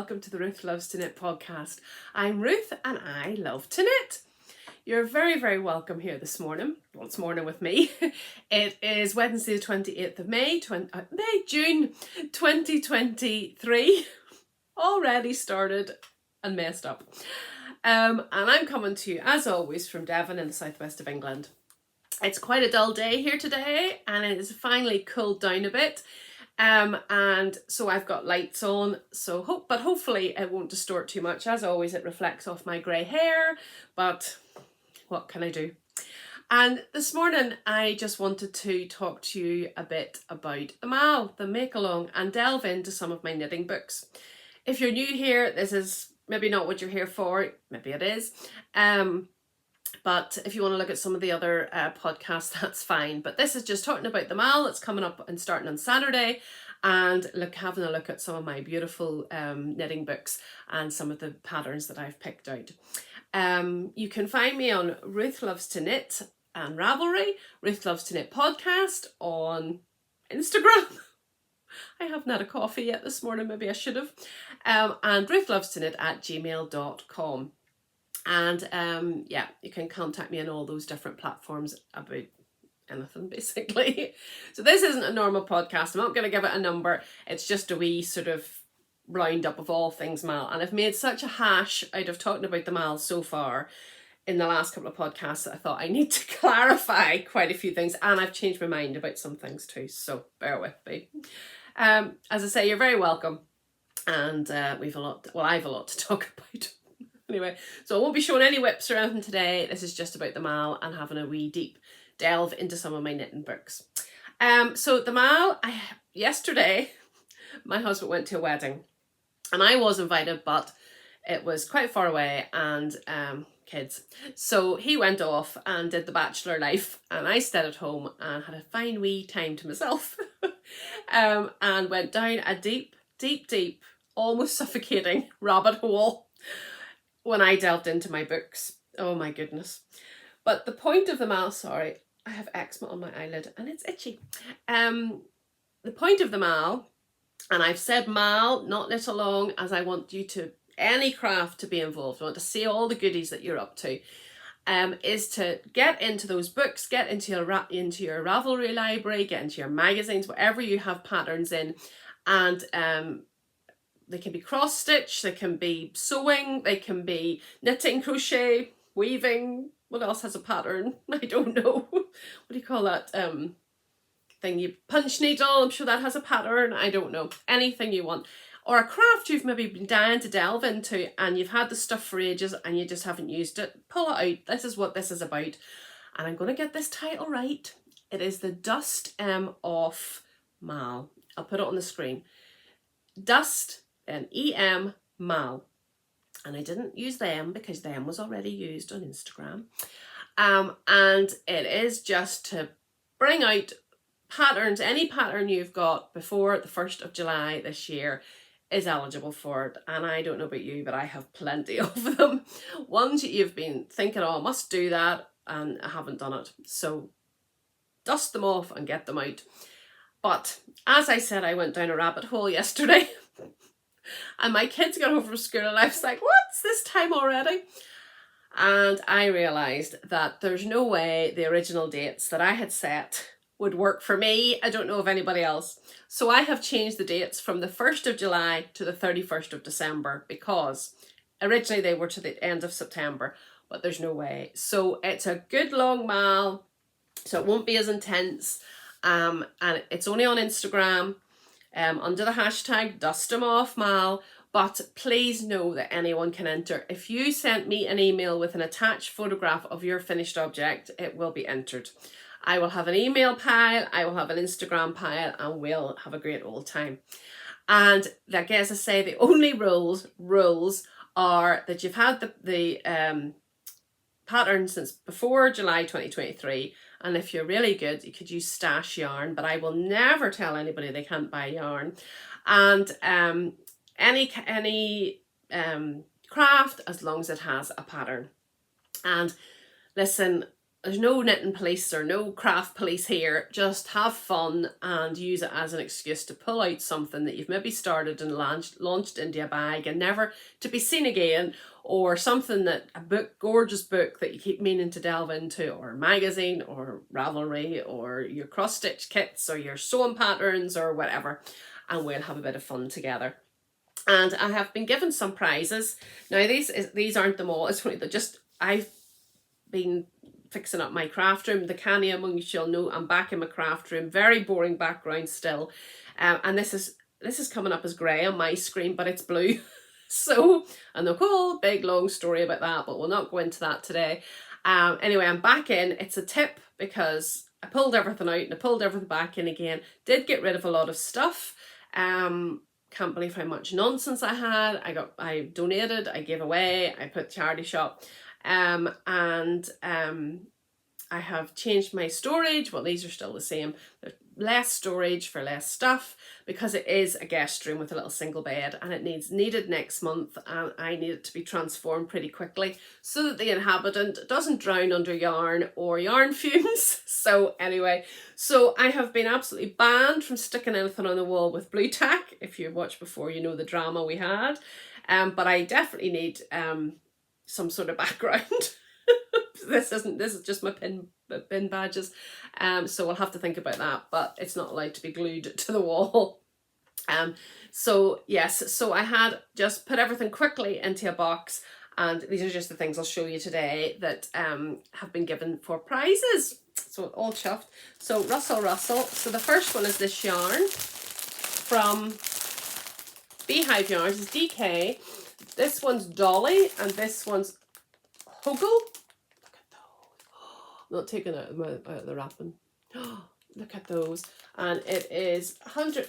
welcome to the Ruth Loves to Knit podcast. I'm Ruth and I love to knit. You're very, very welcome here this morning. Well, it's morning with me. It is Wednesday the 28th of June 2023. Already started and messed up. And I'm coming to you, as always, from Devon in the southwest of England. It's quite a dull day here today and it has finally cooled down a bit. And so I've got lights on, but hopefully it won't distort too much. As always, it reflects off my grey hair, but what can I do? And this morning, I just wanted to talk to you a bit about the MAL, the make along, and delve into some of my knitting books. If you're new here, this is maybe not what you're here for, maybe it is. But if you want to look at some of the other podcasts, that's fine. But this is just talking about the MAL that's coming up and starting on Saturday, and having a look at some of my beautiful knitting books and some of the patterns that I've picked out. You can find me on Ruth Loves to Knit and Ravelry, Ruth Loves to Knit podcast on Instagram. I haven't had a coffee yet this morning, maybe I should have. And Ruth Loves to Knit at gmail.com. And yeah, you can contact me on all those different platforms about anything basically. So this isn't a normal podcast. I'm not going to give it a number. It's just a wee sort of roundup of all things MAL. And I've made such a hash out of talking about the MAL so far in the last couple of podcasts that I thought I need to clarify quite a few things. And I've changed my mind about some things too. So bear with me. As I say, you're very welcome. And I have a lot to talk about. Anyway, so I won't be showing any whips or anything today. This is just about the MAL and having a wee deep delve into some of my knitting books. So the MAL, yesterday, my husband went to a wedding and I was invited, but it was quite far away and kids. So he went off and did the bachelor life and I stayed at home and had a fine wee time to myself and went down a deep, almost suffocating rabbit hole when I delved into my books. Oh my goodness. But the point of the MAL, sorry, I have eczema on my eyelid and it's itchy. The point of the MAL, and I've said MAL, not knit along, as I want you to, any craft to be involved. I want to see all the goodies that you're up to, is to get into those books, get into your Ravelry library, get into your magazines, whatever you have patterns in, and they can be cross stitch, they can be sewing, they can be knitting, crochet, weaving. What else has a pattern? I don't know. What do you call that thing? You punch needle, I'm sure that has a pattern. I don't know. Anything you want. Or a craft you've maybe been dying to delve into and you've had the stuff for ages and you just haven't used it. Pull it out. This is what this is about. And I'm going to get this title right. It is the Dust Off MAL. I'll put it on the screen. Dust and EM MAL. And I didn't use them because them was already used on Instagram. And it is just to bring out patterns. Any pattern you've got before the 1st of July this year is eligible for it. And I don't know about you, but I have plenty of them. Ones that you've been thinking, oh, I must do that, and I haven't done it. So dust them off and get them out. But as I said, I went down a rabbit hole yesterday. And my kids got home from school and I was like, what's this time already? And I realised that there's no way the original dates that I had set would work for me. I don't know of anybody else. So I have changed the dates from the 1st of July to the 31st of December because originally they were to the end of September, but there's no way. So it's a good long MAL, so it won't be as intense. And it's only on Instagram. Under the hashtag DustEmOffMAL, but please know that anyone can enter. If you sent me an email with an attached photograph of your finished object, it will be entered. I will have an email pile, I will have an Instagram pile, and we'll have a great old time. And like as I say, the only rules are that you've had the pattern since before July 2023. And if you're really good, you could use stash yarn, but I will never tell anybody they can't buy yarn. And any craft, as long as it has a pattern. And listen, there's no knitting police or no craft police here. Just have fun and use it as an excuse to pull out something that you've maybe started and launched into a bag and never to be seen again, or something that a book, gorgeous book that you keep meaning to delve into, or a magazine or Ravelry or your cross stitch kits or your sewing patterns or whatever, and we'll have a bit of fun together. And I have been given some prizes. Now these aren't them all. It's funny that just I've been fixing up my craft room. The canny among you will know I'm back in my craft room. Very boring background still, and this is coming up as grey on my screen, but it's blue. So and the whole big long story about that, but we'll not go into that today. Anyway, I'm back in. It's a tip because I pulled everything out and I pulled everything back in again. Did get rid of a lot of stuff. Can't believe how much nonsense I had. I donated, I gave away, I put charity shop. I have changed my storage. Well, these are still the same. There's less storage for less stuff because it is a guest room with a little single bed, and it needed next month, and I need it to be transformed pretty quickly so that the inhabitant doesn't drown under yarn or yarn fumes. So anyway, so I have been absolutely banned from sticking anything on the wall with blue tack. If you've watched before, you know the drama we had. But I definitely need some sort of background. This is just my pin badges, so we'll have to think about that, but it's not allowed to be glued to the wall. So yes, so I had just put everything quickly into a box, and these are just the things I'll show you today that have been given for prizes. So all chuffed. So Rustle. So the first one is this yarn from Beehive Yarns. It's DK. This one's Dolly, and this one's Hoggle. Look at those. Not taking out of the wrapping. Look at those. And it is 100%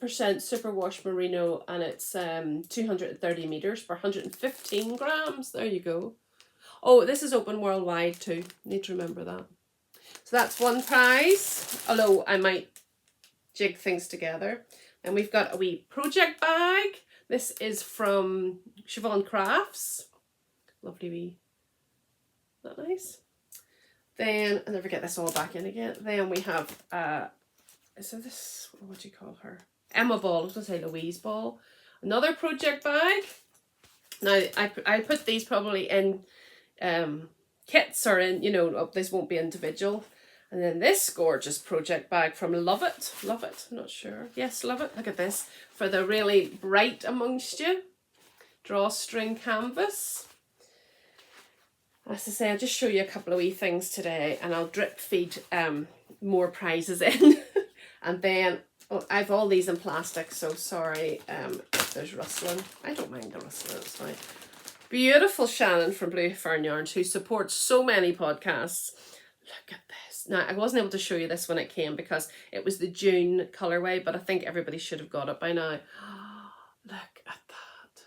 superwash merino, and it's 230 meters for 115 grams. There you go. Oh, this is open worldwide too. Need to remember that. So that's one prize, although I might jig things together. And we've got a wee project bag. This is from Siobhan Crafts. Lovely wee. Isn't that nice? Then, I'll never get this all back in again. Then we have, so this, what do you call her? Emma Ball, I was going to say Louise Ball. Another project bag. Now, I put these probably in kits or in, this won't be individual. And then this gorgeous project bag from Love It, I'm not sure. Yes, Love It. Look at this. For the really bright amongst you. Drawstring canvas. As I say, I'll just show you a couple of wee things today, and I'll drip feed more prizes in. And then, I've all these in plastic, so sorry if there's rustling. I don't mind the rustling, it's fine. Beautiful Shannon from Blue Fern Yarns, who supports so many podcasts. Look at this. Now, I wasn't able to show you this when it came because it was the June colourway, but I think everybody should have got it by now. Look at that.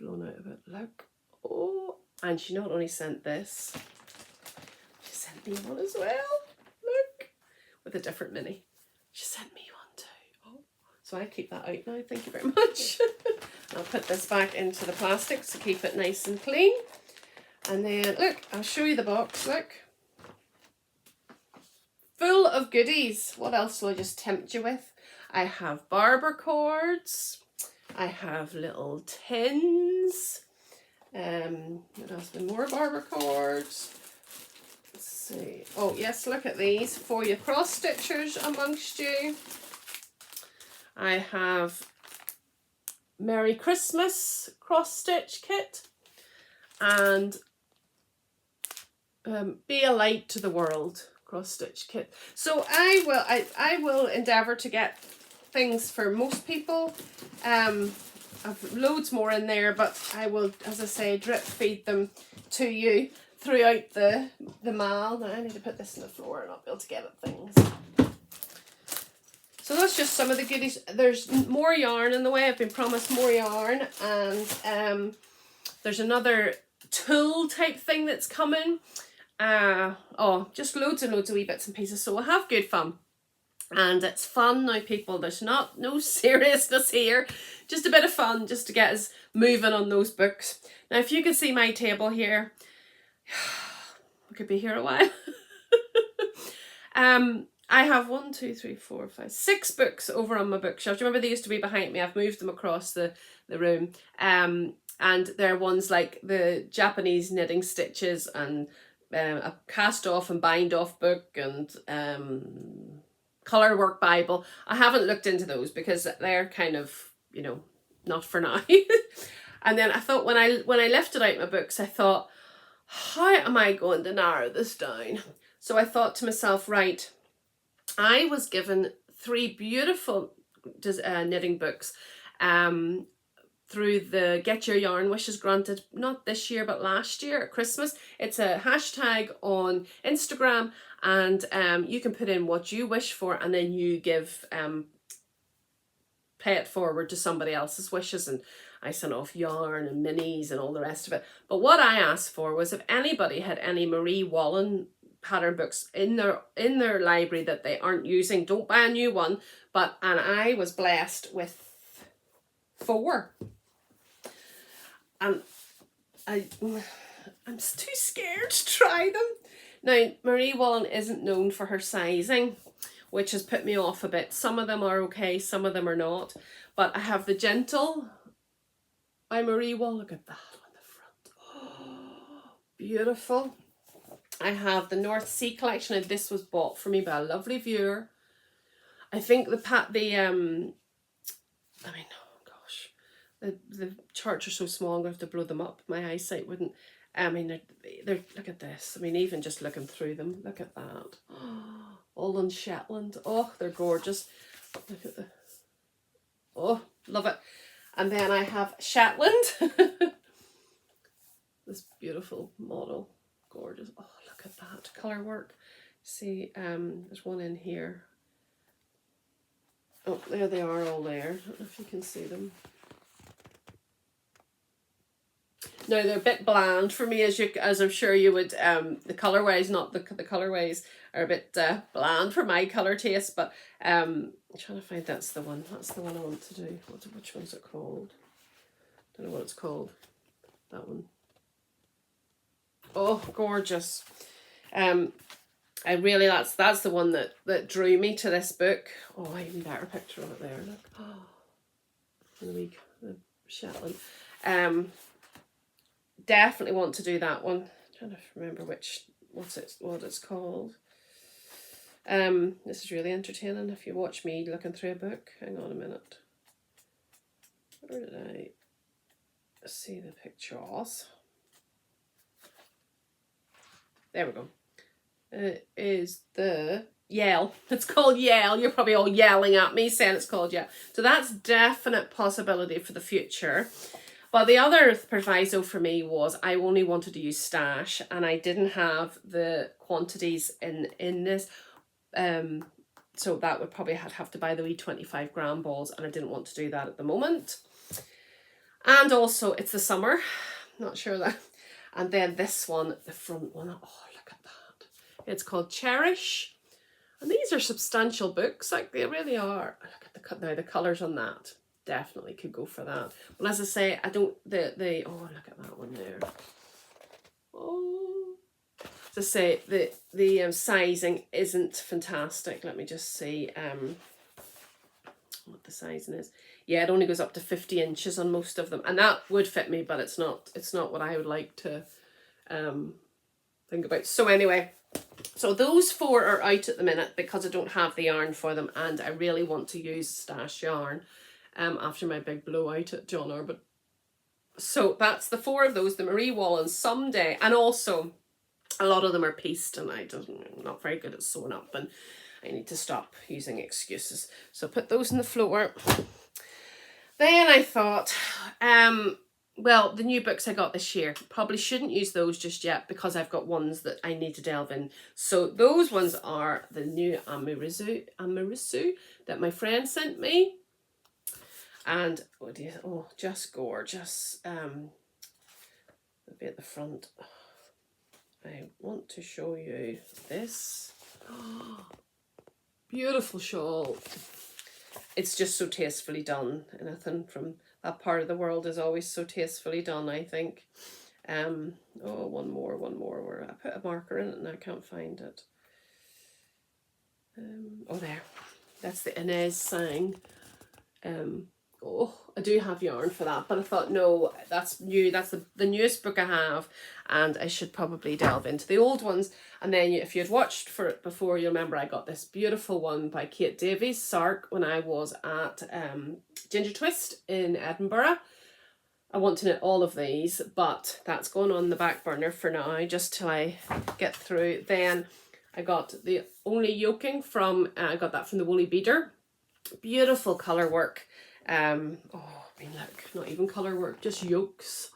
Blown out of it. Look. Oh, and she not only sent this, she sent me one as well. Look. With a different mini. She sent me one too. Oh, so I keep that out now. Thank you very much. I'll put this back into the plastic to keep it nice and clean. And then, look, I'll show you the box, look. Full of goodies. What else will I just tempt you with? I have barber cords. I have little tins. What else? More barber cords. Let's see. Oh, yes, look at these. For your cross-stitchers amongst you. I have Merry Christmas cross-stitch kit. And Be a Light to the World cross-stitch kit. So I will endeavour to get things for most people. I've loads more in there, but I will, as I say, drip feed them to you throughout the mail. Now I need to put this on the floor and I'll be able to get at things. So that's just some of the goodies. There's more yarn in the way. I've been promised more yarn, and there's another tool type thing that's coming. Just loads and loads of wee bits and pieces. So we'll have good fun. And it's fun now, people. There's no seriousness here. Just a bit of fun just to get us moving on those books. Now, if you can see my table here, could be here a while. I have 1, 2, 3, 4, 5, 6 books over on my bookshelf. Do you remember they used to be behind me? I've moved them across the room. And they're ones like the Japanese knitting stitches and a cast off and bind off book and colour work Bible. I haven't looked into those because they're kind of, you know, not for now. And then I thought when I lifted out my books, I thought, how am I going to narrow this down? So I thought to myself, right, I was given 3 beautiful knitting books through the Get Your Yarn Wishes Granted, not this year, but last year at Christmas. It's a hashtag on Instagram, and you can put in what you wish for, and then you give, pay it forward to somebody else's wishes. And I sent off yarn and minis and all the rest of it. But what I asked for was if anybody had any Marie Wallen pattern books in their library that they aren't using, don't buy a new one. And I was blessed with 4. And I'm too scared to try them. Now, Marie Wallen isn't known for her sizing, which has put me off a bit. Some of them are okay, some of them are not. But I have the Gentle by Marie Wallen. Look at that on the front. Oh, beautiful. I have the North Sea collection, and this was bought for me by a lovely viewer. I think the charts are so small, I'm going to have to blow them up. My eyesight wouldn't. I mean, they're look at this. I mean, even just looking through them, look at that. Wallen Shetland. Oh, they're gorgeous. Look at the. Oh, love it. And then I have Shetland. This beautiful model. Gorgeous. Oh, look at that colour work. See, there's one in here. Oh, there they are all there. I don't know if you can see them. Now they're a bit bland for me, as I'm sure you would. The colourways, not the colourways, are a bit bland for my colour taste. But I'm trying to find that's the one. That's the one I want to do. Which one's it called? Don't know what it's called. That one. Oh, gorgeous. I really that's the one that drew me to this book. Oh, I even better picture of it there. Look. Oh, the Shetland. Definitely want to do that one. I'm trying to remember what it's called. This is really entertaining if you watch me looking through a book. Hang on a minute. Where did I see the pictures? There we go. It is the Yell. It's called Yell. You're probably all yelling at me saying it's called Yell. So that's definite possibility for the future. But the other proviso for me was I only wanted to use stash, and I didn't have the quantities in this. So that would probably have to buy the wee 25 gram balls, and I didn't want to do that at the moment. And also it's the summer. Not sure that. And then this one, the front one. Oh, look at that. It's called Cherish. And these are substantial books, like they really are. Look at the colours on that. Definitely could go for that. But as I say, I don't, oh, look at that one there. Oh, as I say, the sizing isn't fantastic. Let me just see what the sizing is. Yeah, it only goes up to 50 inches on most of them, and that would fit me, but it's not what I would like to think about. So anyway, so those 4 are out at the minute because I don't have the yarn for them, and I really want to use stash yarn after my big blowout at John Orbit. So that's the 4 of those, the Marie Wallen someday, and also a lot of them are pieced, and I'm not very good at sewing up, and I need to stop using excuses. So put those on the floor. Then I thought, well, the new books I got this year, probably shouldn't use those just yet because I've got ones that I need to delve in. So those ones are the new Amarisu that my friend sent me. And, just gorgeous. Maybe at the front. I want to show you this. Beautiful shawl. It's just so tastefully done. Anything from that part of the world is always so tastefully done, I think. Oh, one more, where I put a marker in it and I can't find it. Oh, there. That's the Inez sang. Oh, I do have yarn for that, but I thought, no, that's new. That's the newest book I have, and I should probably delve into the old ones. And then if you'd watched for it before, you'll remember I got this beautiful one by Kate Davies, Sark, when I was at Ginger Twist in Edinburgh. I want to knit all of these, but that's going on the back burner for now, just till I get through. Then I got the Only Yoking from, I got that from the Woolly Beater. Beautiful colour work. Oh, I mean, look, not even colour work, just yokes.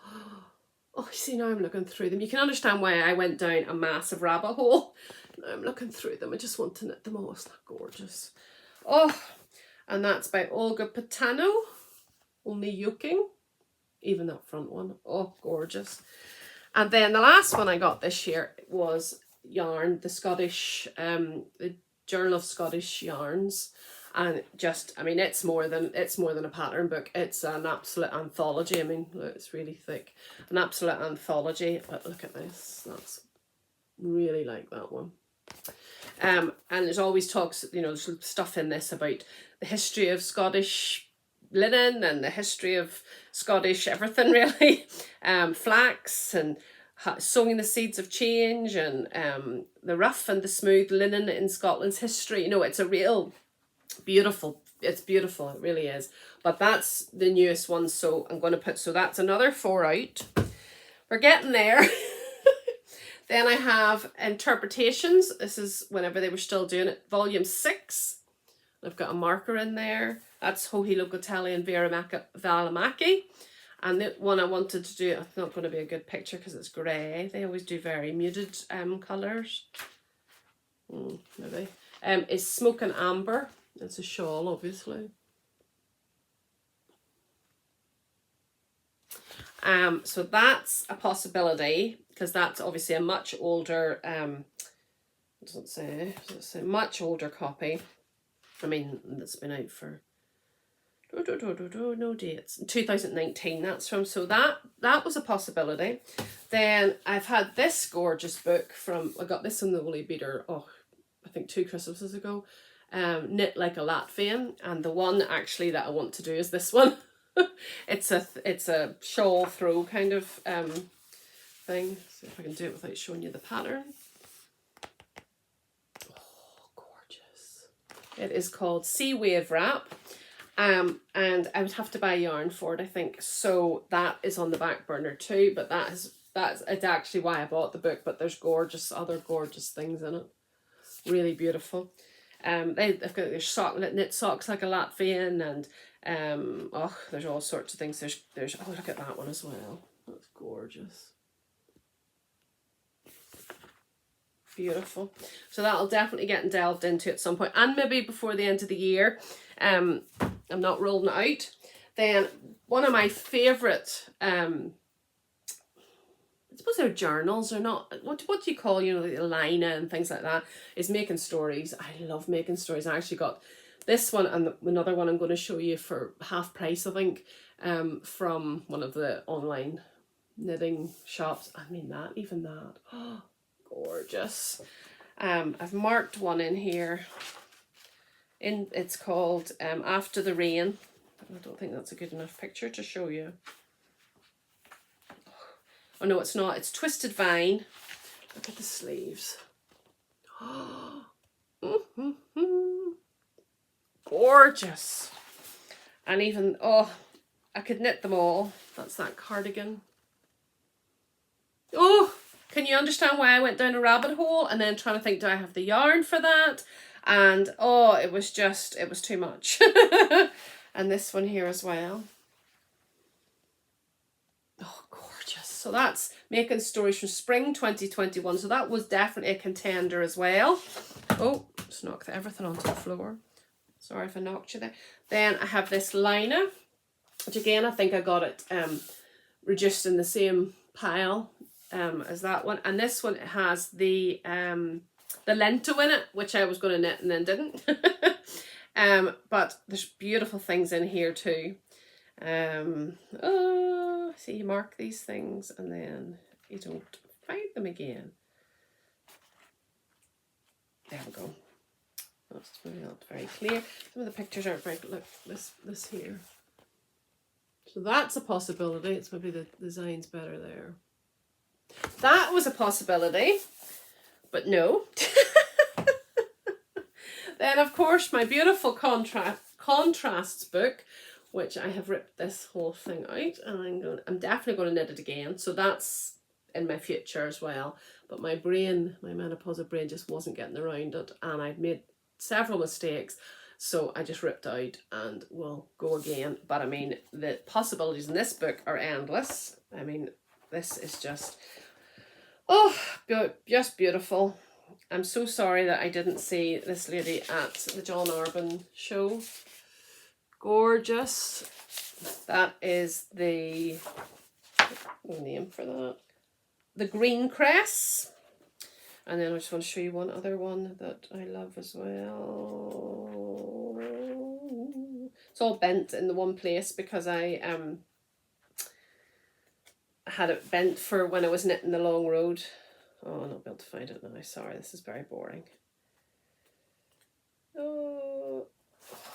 Oh, see, now I'm looking through them. You can understand why I went down a massive rabbit hole. Now I'm looking through them. I just want to knit them all. Isn't that gorgeous? Oh, and that's by Olga Patano. Only Yoking. Even that front one. Oh, gorgeous. And then the last one I got this year was yarn, the Scottish, the Journal of Scottish Yarns. And just, I mean, it's more than a pattern book. It's an absolute anthology. I mean, look, it's really thick. An absolute anthology. But look at this. That's really like that one. And there's always talks, you know, there's stuff in this about the history of Scottish linen and the history of Scottish everything, really. Flax and sowing the seeds of change, and the rough and the smooth linen in Scotland's history. You know, it's a real beautiful, it's beautiful, it really is. But that's the newest one, so I'm going to put, so that's another 4 out. We're getting there. Then I have Interpretations. This is whenever they were still doing it, volume 6. I've got a marker in there. That's Johi Locatelli and Vera Valimaki. And the one I wanted to do, it's not going to be a good picture because it's grey. They always do very muted colours. Maybe. Is Smoke and Amber. It's a shawl, obviously. So that's a possibility, because that's obviously a much older, does it say, much older copy. I mean, it's been out for no dates. 2019 that's from, so that was a possibility. Then I've had this gorgeous book from, I got this in the Woolly Beater, oh, I think 2 Christmases ago, Knit Like a Latvian, and the one actually that I want to do is this one. It's a shawl throw kind of thing. See if I can do it without showing you the pattern. Oh, gorgeous. It is called Sea Wave Wrap. And I would have to buy yarn for it, I think. So that is on the back burner too, but that's actually why I bought the book, but there's other gorgeous things in it. Really beautiful. They've got their knit socks like a Latvian, and oh, there's all sorts of things. There's oh, look at that one as well. That's gorgeous. Beautiful. So that'll definitely get delved into at some point, and maybe before the end of the year. I'm not rolling it out. Then one of my favourite, I suppose they're journals or not, what do you call, you know, the liner and things like that, is Making Stories. I love Making Stories. I actually got this one and another one I'm going to show you for half price, I think, from one of the online knitting shops. I mean, even that, oh, gorgeous. I've marked one in here. It's called After the Rain. I don't think that's a good enough picture to show you. Oh no, it's not. It's Twisted Vine. Look at the sleeves. Gorgeous. And even, oh, I could knit them all. That's that cardigan. Oh, can you understand why I went down a rabbit hole and then trying to think, do I have the yarn for that? And oh, it was too much. And this one here as well. Oh, gorgeous. So that's Making Stories from Spring 2021. So that was definitely a contender as well. Oh, just knocked everything onto the floor. Sorry if I knocked you there. Then I have this liner, which again, I think I got it reduced in the same pile as that one. And this one, it has the lento in it, which I was going to knit and then didn't. But there's beautiful things in here too. Oh, see, you mark these things and then you don't find them again. There we go. That's maybe not very clear. Some of the pictures aren't very, look, this here. So that's a possibility. It's maybe the design's better there. That was a possibility, but no. Then, of course, my beautiful contrasts book, which I have ripped this whole thing out, and I'm definitely going to knit it again. So that's in my future as well. But my brain, my menopausal brain, just wasn't getting around it, and I'd made several mistakes. So I just ripped out and will go again. But I mean, the possibilities in this book are endless. I mean, this is just, oh, just beautiful. I'm so sorry that I didn't see this lady at the John Arbon show. Gorgeous. That is the name for that. The Green Cress. And then I just want to show you one other one that I love as well. It's all bent in the one place because I had it bent for when I was knitting the long road. Oh, I'm not able to find it now. Sorry, this is very boring. Oh,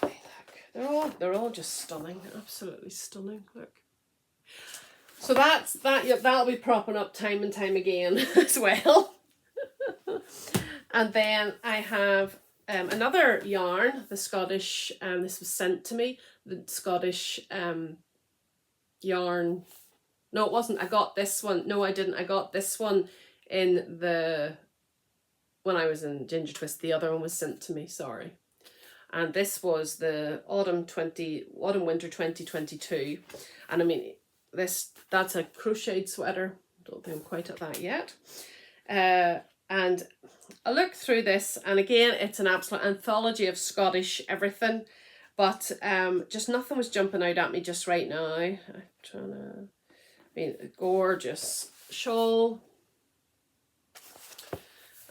look, they're all just stunning, absolutely stunning. Look. So that'll be propping up time and time again as well. And then I have another yarn, the Scottish. This was sent to me. The Scottish yarn. No, it wasn't. I got this one. No, I didn't. I got this one when I was in Ginger Twist. The other one was sent to me, sorry. And this was the autumn winter 2022. And I mean, that's a crocheted sweater. Don't think I'm quite at that yet. And I looked through this, and again, it's an absolute anthology of Scottish everything, but just nothing was jumping out at me just right now. I'm trying to, I mean, a gorgeous shawl.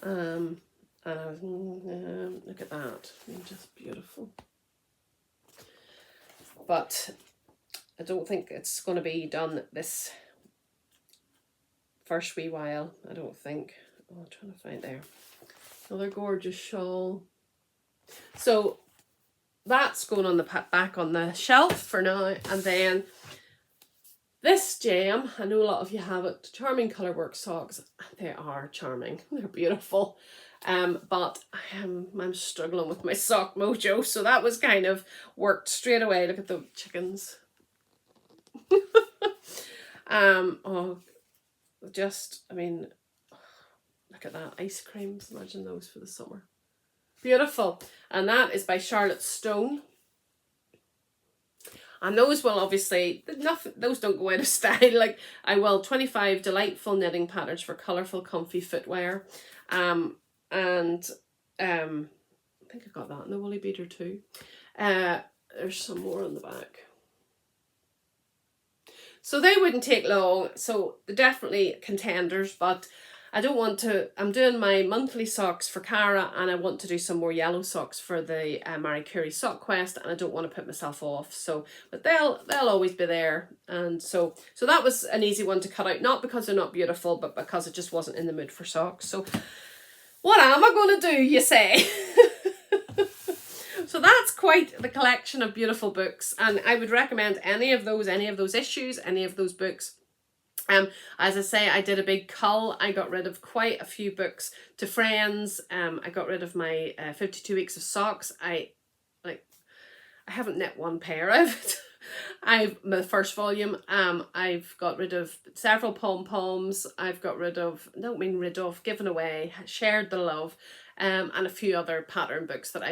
And I was, look at that, I mean, just beautiful. But I don't think it's going to be done this first wee while, I don't think. Oh, I'm trying to find there. Another gorgeous shawl. So that's going on the back on the shelf for now. And then this gem, I know a lot of you have it, Charming Colourwork socks. They are charming. They're beautiful. But I'm struggling with my sock mojo. So that was kind of worked straight away. Look at the chickens. Oh, just, I mean, look at that, ice creams, imagine those for the summer. Beautiful. And that is by Charlotte Stone. And those will obviously, those don't go out of style. Like, I will 25 delightful knitting patterns for colourful, comfy footwear. I think I got that in the Woolly Beater too. There's some more on the back. So they wouldn't take long. So they're definitely contenders, but I don't want to, I'm doing my monthly socks for Cara, and I want to do some more yellow socks for the Marie Curie Sock Quest, and I don't want to put myself off. So, but they'll always be there. And so that was an easy one to cut out, not because they're not beautiful, but because it just wasn't in the mood for socks. So what am I going to do, you say? So that's quite the collection of beautiful books, and I would recommend any of those issues, any of those books. As I say, I did a big cull. I got rid of quite a few books to friends. I got rid of my 52 weeks of socks. I haven't knit one pair of it. The first volume. I've got rid of several Pom Poms. I've got rid of, given away, shared the love, and a few other pattern books that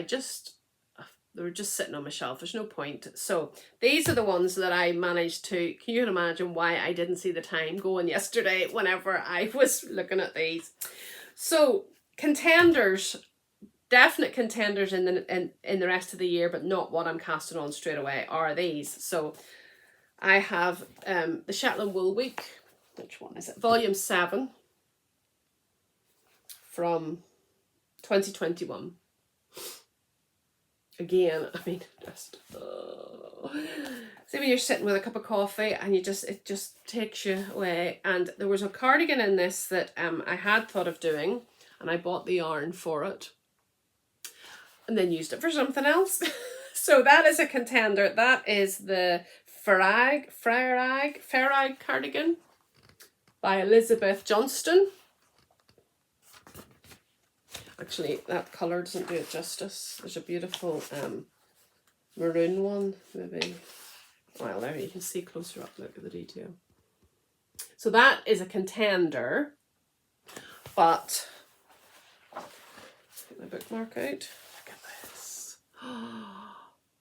they were just sitting on my shelf. There's no point. So these are the ones that I managed to, can you imagine why I didn't see the time going yesterday whenever I was looking at these? So contenders, definite contenders in the rest of the year, but not what I'm casting on straight away, are these. So I have the Shetland Wool Week, which one is it? Volume 7 from 2021. again, I mean, just, see when you're sitting with a cup of coffee and it just takes you away. And there was a cardigan in this that I had thought of doing, and I bought the yarn for it and then used it for something else. So that is a contender. That is the Farag cardigan by Elizabeth Johnston. Actually, that colour doesn't do it justice. There's a beautiful maroon one, maybe. Well, there you can see closer up, look at the detail. So that is a contender, but get my bookmark out. Look at this.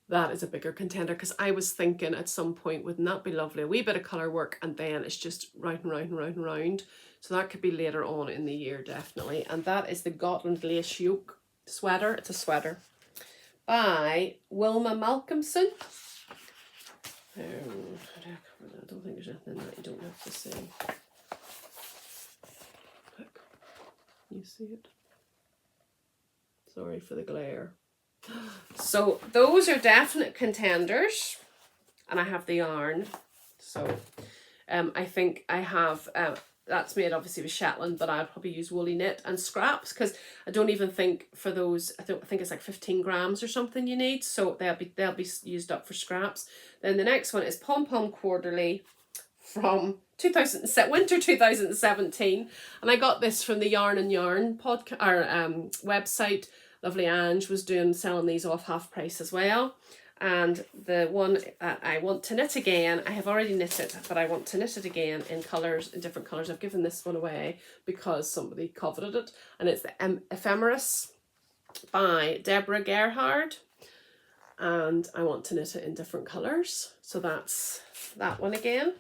That is a bigger contender, because I was thinking at some point, wouldn't that be lovely? A wee bit of colour work and then it's just round and round and round and round. So that could be later on in the year, definitely. And that is the Gotland Lace Yoke sweater. It's a sweater by Wilma Malcolmson. I don't think there's anything that you don't have to see. Look, can you see it? Sorry for the glare. So those are definite contenders, and I have the yarn. So I think I have, that's made obviously with Shetland, but I'd probably use woolly knit and scraps, because I don't even think for those, I think it's like 15 grams or something you need, so they'll be used up for scraps. Then the next one is Pom Pom Quarterly from winter 2017, and I got this from the Yarn and Yarn podcast or website. Lovely Ange was selling these off half price as well. And the one that I want to knit again, I have already knit it, but I want to knit it again in colours, in different colours. I've given this one away because somebody coveted it, and it's the Ephemeris by Deborah Gerhard, and I want to knit it in different colours. So that's that one again.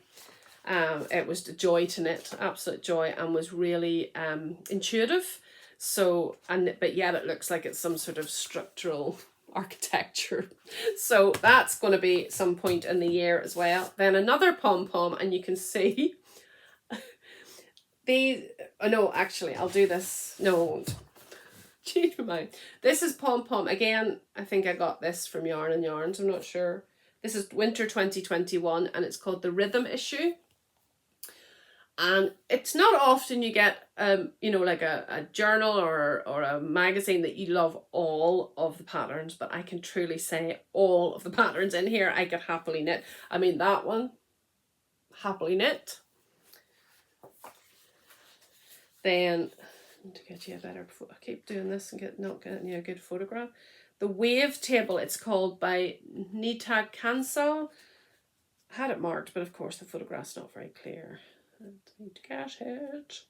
It was a joy to knit, absolute joy, and was really intuitive. So, but yet it looks like it's some sort of structural architecture. So that's going to be some point in the year as well. Then another Pom Pom, and you can see these. Oh no, actually I'll do this. No, I won't. Change my mind. This is Pom Pom. Again, I think I got this from Yarn and Yarns. I'm not sure. This is winter 2021, and it's called the Rhythm Issue. And it's not often you get, you know, like a journal or a magazine that you love all of the patterns, but I can truly say all of the patterns in here I could happily knit. I mean, that one, happily knit. Then, to get you a better, I keep doing this and not getting you a good photograph. The Wave Table, it's called, by Nita Kansal. I had it marked, but of course the photograph's not very clear. I need to get it.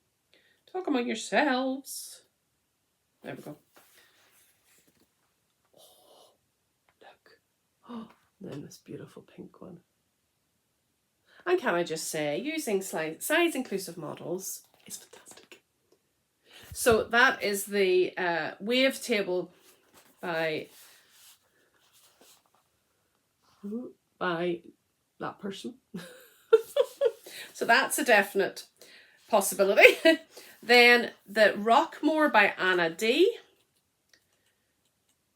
Talk among yourselves. There we go. Oh, look. Oh, then this beautiful pink one. And can I just say, using size inclusive models is fantastic. So that is the Wave Table by that person. So that's a definite possibility. Then the Rockmore by Anna D.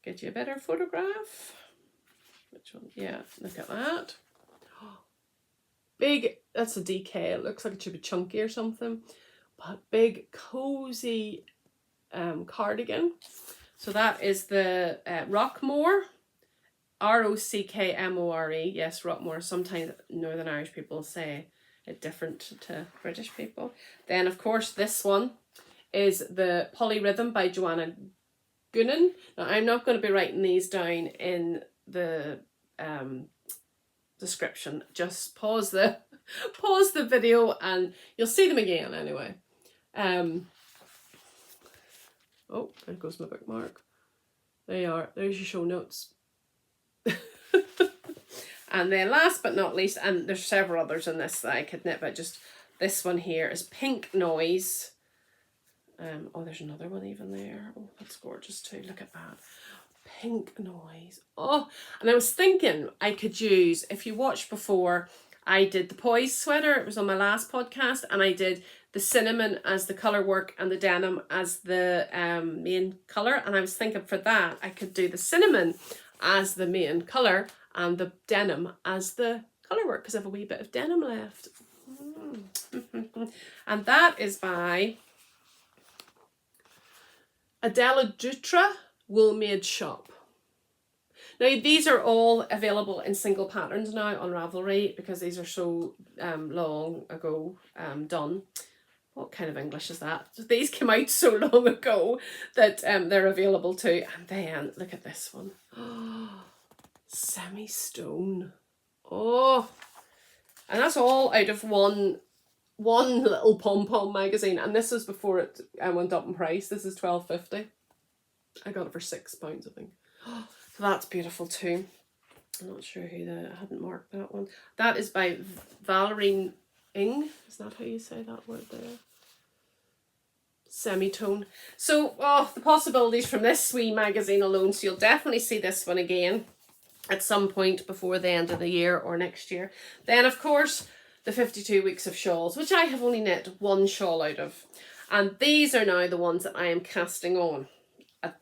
Get you a better photograph. Which one? Yeah, look at that. Big, that's a DK. It looks like it should be chunky or something. But big, cozy cardigan. So that is the Rockmore. Rockmore. Yes, Rockmore. Sometimes Northern Irish people say it different to British people. Then, of course, this one is the Polyrhythm by Joanna Goonan. Now, I'm not going to be writing these down in the description. Just pause the video and you'll see them again anyway. Oh, there goes my bookmark. There you are. There's your show notes. And then last but not least, and there's several others in this that I could knit, but just this one here is Pink Noise. Oh, there's another one even there. Oh, that's gorgeous too. Look at that. Pink Noise. Oh, and I was thinking I could use, if you watched before, I did the Poise sweater. It was on my last podcast, and I did the cinnamon as the colour work and the denim as the main colour. And I was thinking for that, I could do the cinnamon as the main colour and the denim as the colour work, because I have a wee bit of denim left. And that is by Adela Dutra Wool Made Shop. Now these are all available in single patterns now on Ravelry, because these are so long ago done. What kind of English is that? These came out so long ago that they're available too. And then look at this one. Oh, semi-stone. Oh, and that's all out of one little Pom Pom magazine. And this was before it went up in price. This is £12.50. I got it for £6, I think. Oh, so that's beautiful too. I'm not sure who I hadn't marked that one. That is by Valerie Ing. Is that how you say that word there? Semitone. So, oh, the possibilities from this wee magazine alone. So you'll definitely see this one again at some point before the end of the year or next year. Then, of course, the 52 weeks of shawls, which I have only knit one shawl out of. And these are now the ones that I am casting on at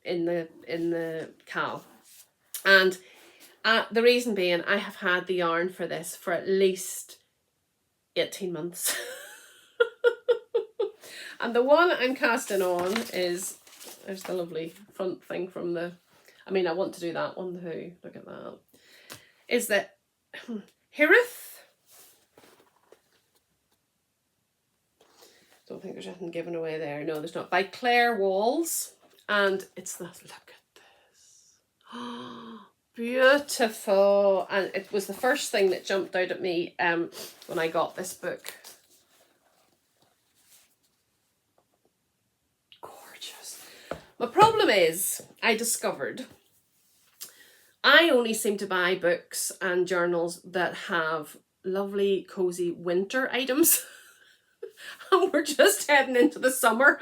in the Cal. And the reason being, I have had the yarn for this for at least 18 months. And the one I'm casting on is, there's the lovely front thing from the, I mean, I want to do that one too. Look at that. Is that Hirith? Don't think there's anything given away there. No, there's not. By Claire Walls. And it's that, look at this. Oh, beautiful. And it was the first thing that jumped out at me when I got this book. Gorgeous. My problem is, I discovered I only seem to buy books and journals that have lovely, cozy winter items. And we're just heading into the summer.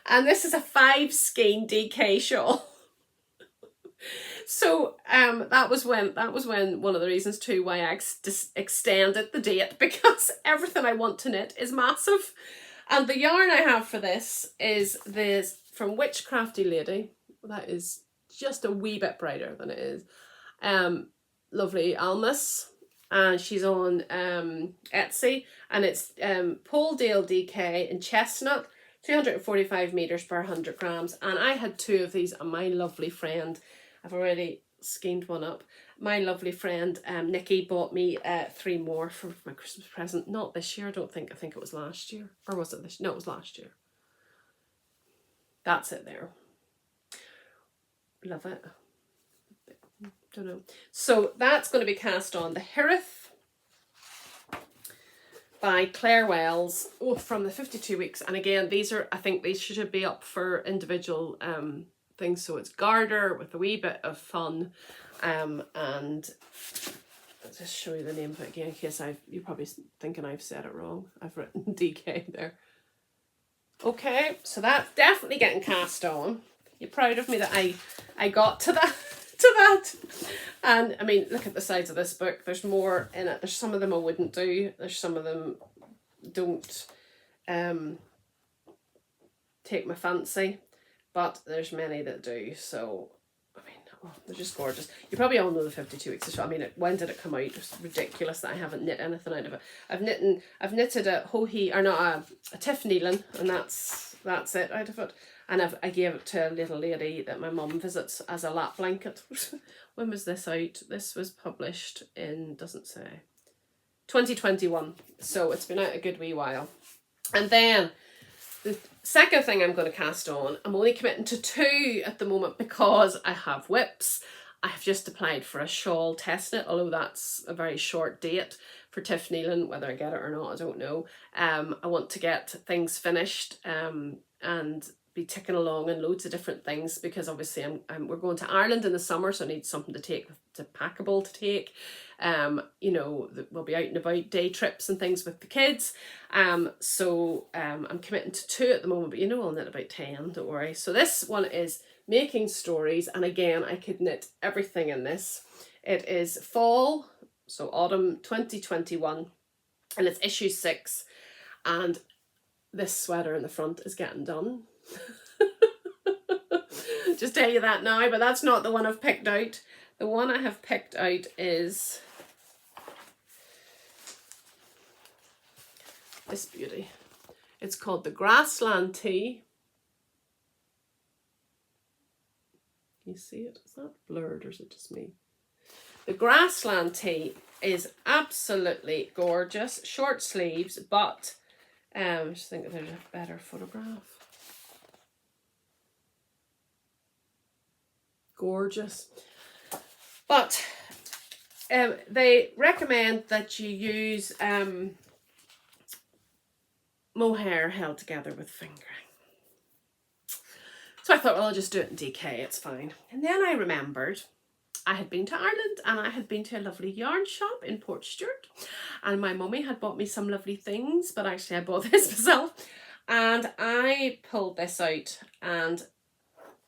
And this is a 5 skein DK shawl. So that was when one of the reasons too why I extended the date, because everything I want to knit is massive. And the yarn I have for this is this from Witchcrafty Lady. That is just a wee bit brighter than it is. Lovely Almas. And she's on Etsy, and it's Poledale DK in chestnut, 245 meters per 100 grams. And I had 2 of these, and my lovely friend, I've already skeined one up. My lovely friend Nikki bought me 3 more for my Christmas present. Not this year, I don't think. I think it was last year, or was it this? No, it was last year. That's it there. Love it. Don't know. So that's going to be cast on the Hirith by Claire Wells, from the 52 weeks. And again, these are, I think these should be up for individual things. So it's Garter with a wee bit of fun. And I'll just show you the name of it again in case you're probably thinking I've said it wrong. I've written DK there. Okay, so that's definitely getting cast on. You're proud of me that I got to that. And I mean, look at the sides of this book. There's more in it. There's some of them I wouldn't do. There's some of them don't take my fancy, but there's many that do. So I mean, they're just gorgeous. You probably all know the 52 weeks of shawl. I mean, when did it come out? It's ridiculous that I haven't knit anything out of it. I've knitted a Hohi, or not a Tiffany linen, and that's it out of it. And I gave it to a little lady that my mum visits as a lap blanket. When was this out? This was published in, doesn't say, 2021. So it's been out a good wee while. And then the second thing I'm going to cast on, I'm only committing to 2 at the moment because I have whips. I have just applied for a shawl test knit, although that's a very short date for Tiffany linen. Whether I get it or not, I don't know. I want to get things finished and be ticking along and loads of different things, because obviously we're going to Ireland in the summer, so I need something to take, packable to take. You know, we'll be out and about, day trips and things with the kids. So I'm committing to 2 at the moment, but you know I'll knit about 10, don't worry. So this one is Making Stories, and again I could knit everything in this. It is fall, so autumn 2021, and it's issue 6, and this sweater in the front is getting done. just tell you that now, but that's not the one I've picked out. The one I have picked out is this beauty. It's called the Grassland Tea. Can you see it? Is that blurred or is it just me? The Grassland Tea is absolutely gorgeous. Short sleeves, but I just think there's a better photograph. Gorgeous. But they recommend that you use mohair held together with fingering. So I thought, well, I'll just do it in DK, it's fine. And then I remembered I had been to Ireland and I had been to a lovely yarn shop in Portstewart, and my mummy had bought me some lovely things, but actually I bought this myself, and I pulled this out and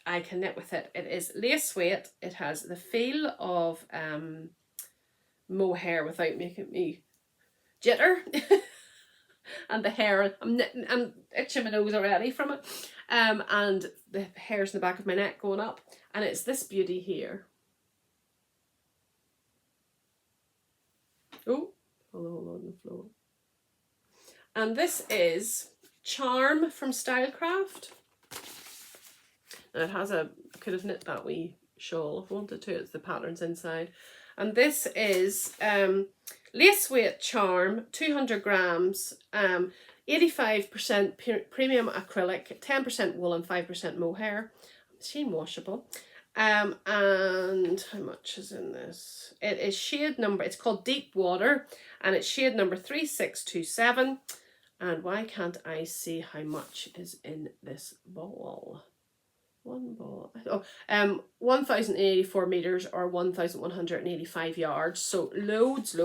I can knit with it. It is lace weight. It has the feel of mohair without making me jitter. And the hair, I'm itching my nose already from it. And the hair's in the back of my neck going up. And it's this beauty here. Oh, hold on the floor. And this is Charm from Stylecraft. And it has I could have knit that wee shawl if I wanted to. It's the patterns inside. And this is lace weight Charm, 200 grams, 85% premium acrylic, 10% wool and 5% mohair, machine washable. And how much is in this? It is shade number, it's called Deep Water, and it's shade number 3627. And why can't I see how much is in this ball? One ball. Oh, 1,084 meters or 1,185 yards. So loads.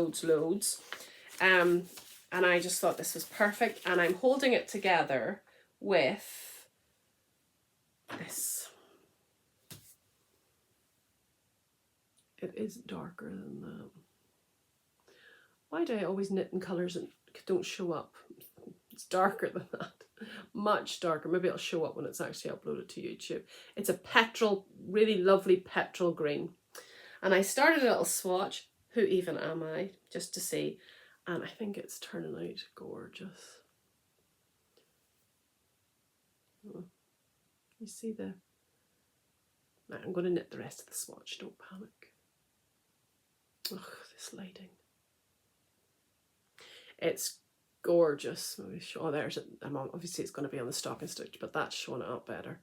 And I just thought this was perfect. And I'm holding it together with this. It is darker than that. Why do I always knit in colours that don't show up? It's darker than that. Much darker. Maybe it'll show up when it's actually uploaded to YouTube. It's a petrol, really lovely petrol green. And I started a little swatch. Who even am I? Just to see. And I think it's turning out gorgeous. You see the... Right, I'm going to knit the rest of the swatch. Don't panic. Ugh, this lighting. It's gorgeous. Oh, there's it. Obviously it's going to be on the stocking stitch, but that's showing it up better.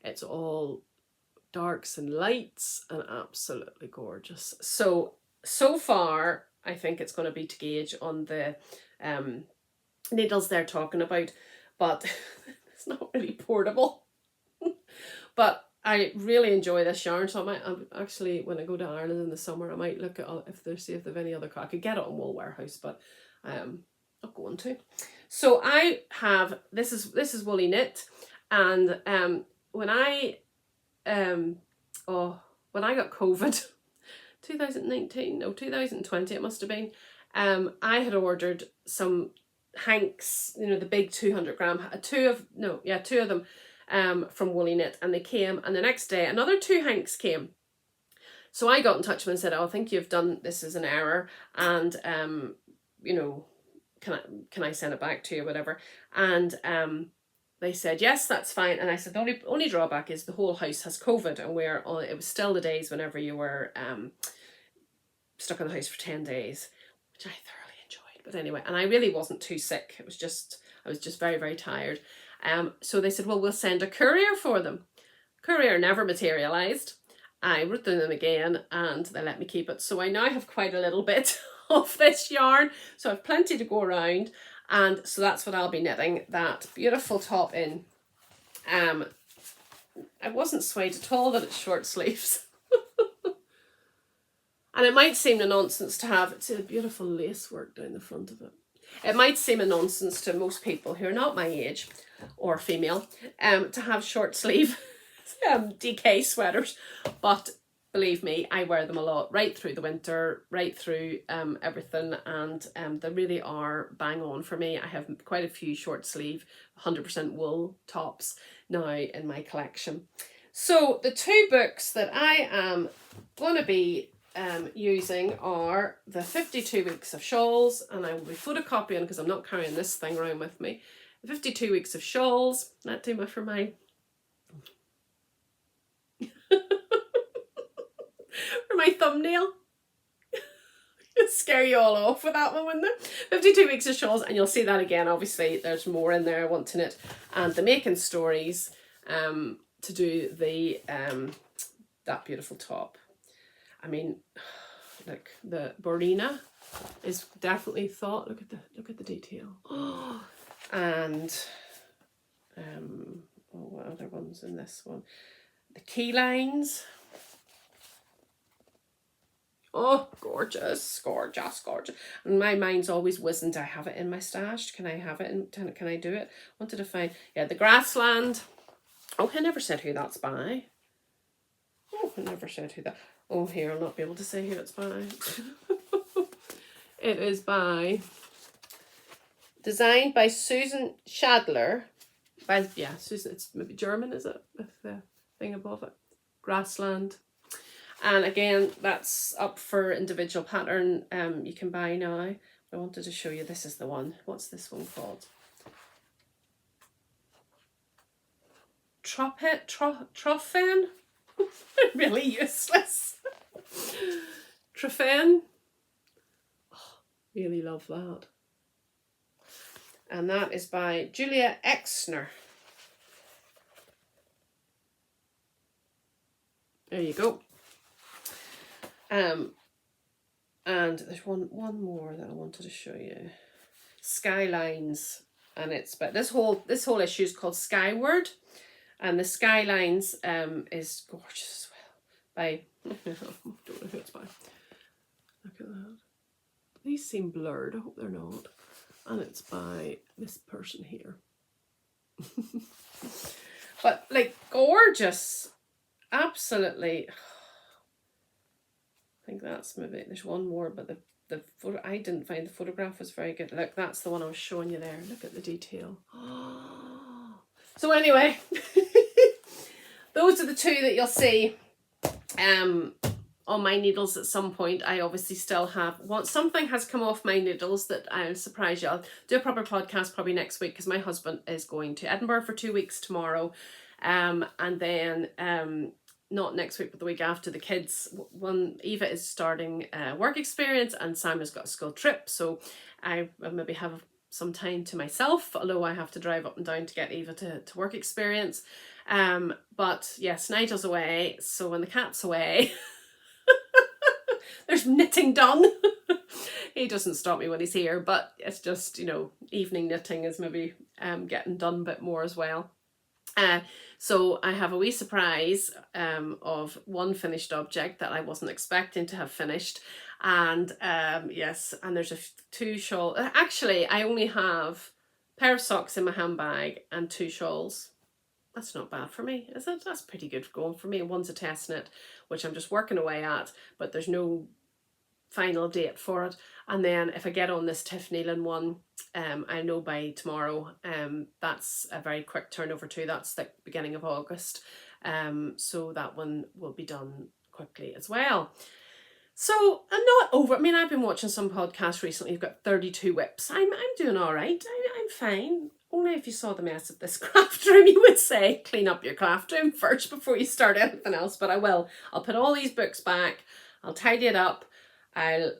It's all darks and lights and absolutely gorgeous. So far I think it's going to be to gauge on the needles they're talking about, but it's not really portable. But I really enjoy this yarn, so I'm actually, when I go to Ireland in the summer, I might look at see if they've any other. I could get it on Wool Warehouse, but not going to. So I have this is Woolly Knit, and when I got COVID, 2020 it must have been, I had ordered some hanks, you know, the big 200 gram, two of them from Woolly Knit, and they came, and the next day another 2 hanks came. So I got in touch with them and said, oh, I think you've done, this is an error, and you know, can I send it back to you, whatever. And they said, yes, that's fine. And I said, the only drawback is the whole house has COVID, and it was still the days whenever you were stuck in the house for 10 days, which I thoroughly enjoyed. But anyway, and I really wasn't too sick. I was just very, very tired. So they said, well, we'll send a courier for them. Courier never materialised. I wrote them again and they let me keep it. So I now have quite a little bit of this yarn. So I've plenty to go around. And so that's what I'll be knitting, that beautiful top in. I wasn't swayed at all that it's short sleeves. And it might seem a nonsense to have, it's a beautiful lace work down the front of it. It might seem a nonsense to most people who are not my age or female to have short sleeve DK sweaters, but believe me, I wear them a lot, right through the winter, right through everything, and they really are bang on for me. I have quite a few short sleeve 100% wool tops now in my collection. So the two books that I am going to be using are the 52 Weeks of Shawls, and I will be photocopying because I'm not carrying this thing around with me. The 52 Weeks of Shawls. That do for my for my thumbnail. Scare you all off with that one, wouldn't it? 52 Weeks of Shawls, and you'll see that again. Obviously, there's more in there wanting it, and the making stories to do the that beautiful top. I mean, look, the Borina is definitely thought. Look at the detail. And what other ones in this one? The key lines. Oh, gorgeous, gorgeous, gorgeous. And my mind's always whizzing. Do I have it in my stash? Can I have it? Can I do it? Wanted to find, yeah, the Grassland. Oh, I never said who that's by. Oh, I never said who that. Oh, here, I'll not be able to say who it's by. It is by, designed by Susan Schadler. Yeah, Susan, it's maybe German, is it? With the thing above it. Grassland. And again, that's up for individual pattern. You can buy now. I wanted to show you, this is the one. What's this one called? Trofen? Really useless. Trofen. Oh, really love that. And that is by Julia Exner. There you go. And there's one more that I wanted to show you. Skylines, and it's but this whole issue is called Skyward, and the Skylines is gorgeous as well. By don't know who it's by. Look at that. These seem blurred. I hope they're not. And it's by this person here. But like gorgeous, absolutely. I think that's maybe, there's one more, but the photo, I didn't find the photograph was very good. Look, that's the one I was showing you there. Look at the detail. So anyway, those are the two that you'll see on my needles at some point. I obviously still have something has come off my needles that I'll surprise you. I'll do a proper podcast probably next week because my husband is going to Edinburgh for 2 weeks tomorrow, and then not next week, but the week after, the kids, Eva is starting work experience and Sam has got a school trip. So I maybe have some time to myself, although I have to drive up and down to get Eva to work experience. But yes, Nigel's away. So when the cat's away, there's knitting done. He doesn't stop me when he's here, but it's just, you know, evening knitting is maybe getting done a bit more as well. So I have a wee surprise of one finished object that I wasn't expecting to have finished, and yes, and there's two shawls. Actually, I only have a pair of socks in my handbag and 2 shawls. That's not bad for me, is it? That's pretty good going for me. One's a test knit, which I'm just working away at, but there's no final date for it. And then if I get on this Tiffany Lynn one, I know by tomorrow, that's a very quick turnover too. That's the beginning of August. So that one will be done quickly as well. So I'm not over. I mean, I've been watching some podcasts recently. You've got 32 whips. I'm doing all right. I'm fine. Only if you saw the mess of this craft room, you would say clean up your craft room first before you start anything else. But I will. I'll put all these books back. I'll tidy it up. I'll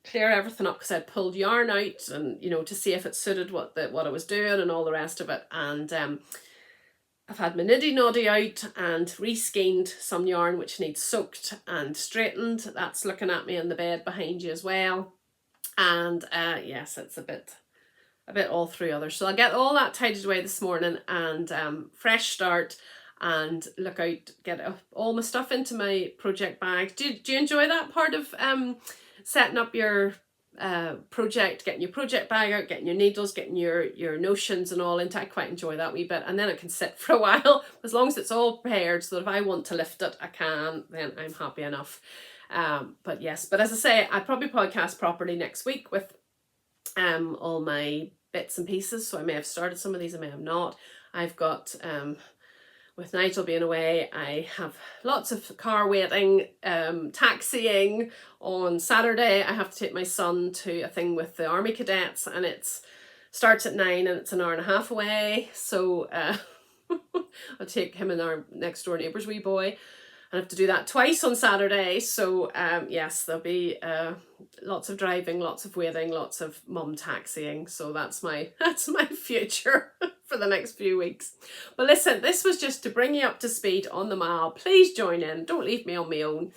clear everything up because I pulled yarn out and, you know, to see if it suited what I was doing and all the rest of it. And I've had my niddy noddy out and re-skeined some yarn which needs soaked and straightened. That's looking at me in the bed behind you as well. And yes, it's a bit all through others. So I'll get all that tidied away this morning and fresh start and look out, get all my stuff into my project bag. Do you enjoy that part of setting up your project, getting your project bag out, getting your needles, getting your notions and all into? I quite enjoy that wee bit, and then it can sit for a while as long as it's all prepared so that if I want to lift it I can, then I'm happy enough. But yes, but as I say, I'll probably podcast properly next week with all my bits and pieces. So I may have started some of these, I may have not. I've got with Nigel being away, I have lots of car waiting, taxiing. On Saturday, I have to take my son to a thing with the Army Cadets, and it starts at 9 and it's an hour and a half away. So I'll take him and our next door neighbour's wee boy. I have to do that twice on Saturday. So yes, there'll be lots of driving, lots of waiting, lots of mum taxiing. So that's my future for the next few weeks. But listen, this was just to bring you up to speed on the mile. Please join in. Don't leave me on my own.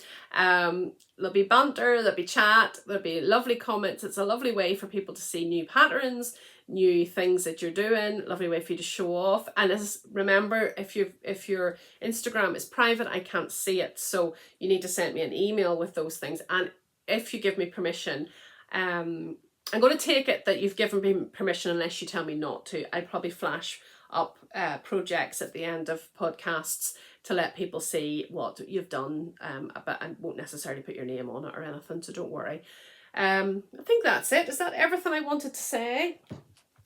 There'll be banter, there'll be chat, there'll be lovely comments. It's a lovely way for people to see new patterns, new things that you're doing, lovely way for you to show off. And remember, if your Instagram is private, I can't see it, so you need to send me an email with those things. And if you give me permission, I'm going to take it that you've given me permission unless you tell me not to. I probably flash up projects at the end of podcasts to let people see what you've done, but I won't necessarily put your name on it or anything, so don't worry. I think that's it. Is that everything I wanted to say?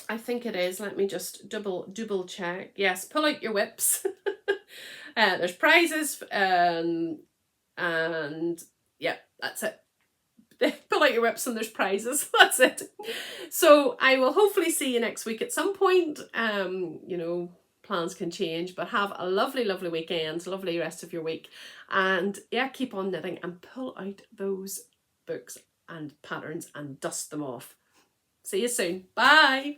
I think it is. Let me just double check. Yes, pull out your whips. There's prizes, and yeah, that's it. Pull out your whips and there's prizes. That's it. So I will hopefully see you next week at some point. You know, plans can change, but have a lovely weekend, lovely rest of your week, and yeah, keep on knitting and pull out those books and patterns and dust them off. See you soon. Bye.